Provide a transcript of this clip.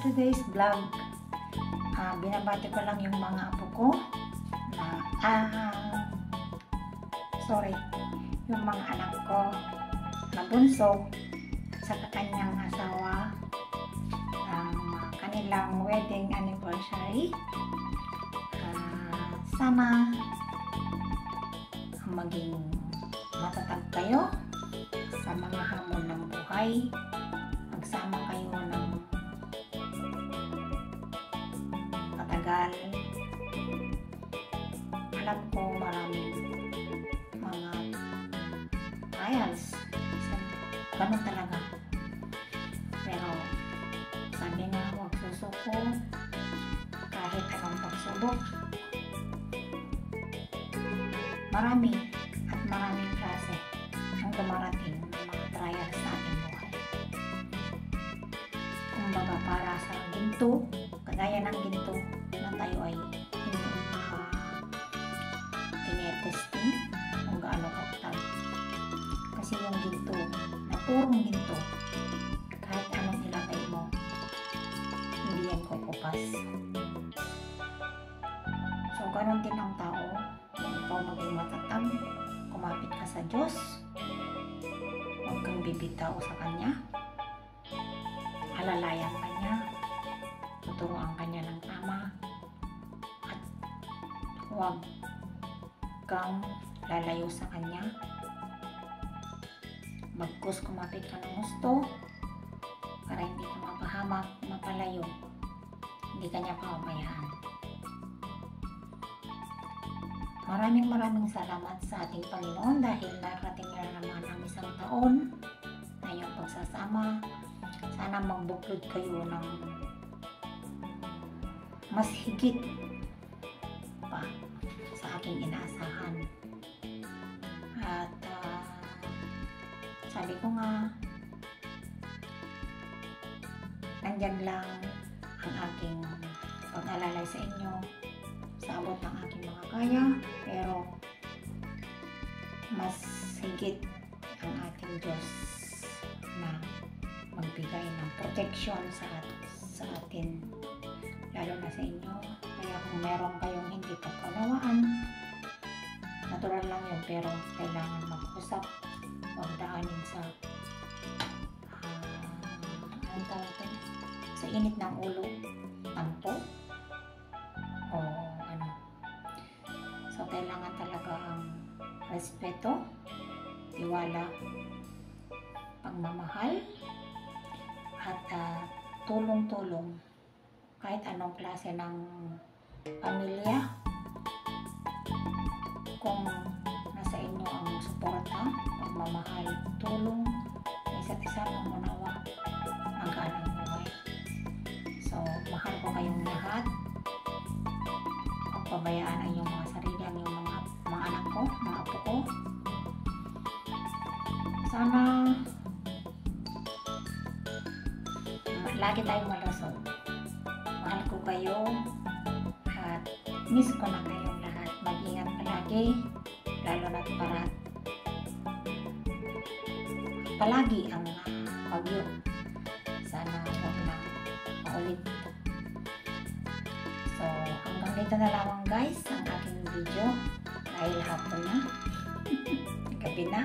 today's vlog, binabati ko lang yung mga apo ko na, yung mga anak ko na bunso sa kanyang asawa, kanilang wedding anniversary. Sana maging matatag kayo sa mga hamon ng buhay. Magsama kayo ng matagal. Alam ko maraming mga trials. Ganun talaga. Pero sabi nga, huwag susuko kahit anong pagsubok. Marami at maraming klase ang dumarating ng mga trials sa ating buhay. Kumbaga, para sa ginto, kagaya ng ginto na tayo ay tinetesting kung gaano katatag. Kasi yung ginto, na purong ginto, kahit anong ilagay mo, hindi yan kukupas. So, ganun din ang tao. Kung ikaw maging matatag, kumapit ka sa Diyos, huwag kang bibitaw sa Kanya, alalayan ka niya, tuturuan ka niya ng tama, at huwag kang lalayo sa Kanya. Bagkus kumapit ka ng gusto para hindi ka mapahamak, mapalayo, hindi ka niya pababayaan. Maraming salamat sa ating Panginoon dahil narating na naman ang isang taon na iyong pagsasama. Sana magbuklod kayo ng mas higit pa sa aking inaasahan. At sabi ko nga, nandyan lang ang aking pag-alalay sa inyo sa abot ng aking mga kaya, pero mas higit ang ating Diyos na magbigay ng protection sa atin, lalo na sa inyo. Kaya kung meron kayong hindi pagkaunawaan, natural lang yun, pero kailangan mag-usap, huwag daanin sa anong tawag ito? Sa init ng ulo, tampo, o so kailangan talaga ang respeto, tiwala, pagmamahal, at tulong-tulong kahit anong klase ng pamilya. Kung nasa inyo ang suporta, pagmamahal, tulong, isa't isa ng unawa, hanggang ang buhay. So mahal ko kayong lahat. Pabayaan ang iyong mga sarili, ang iyong mga anak ko, mga apo ko. Sana lagi tayong malusog. Mahal ko kayo at miss ko na kayong lahat. Mag-ingat palagi, lalo na para palagi ang bagyo. Sana huwag na maulit. So, hanggang dito na lamang guys ang aking video dahil hapon na, gabi na.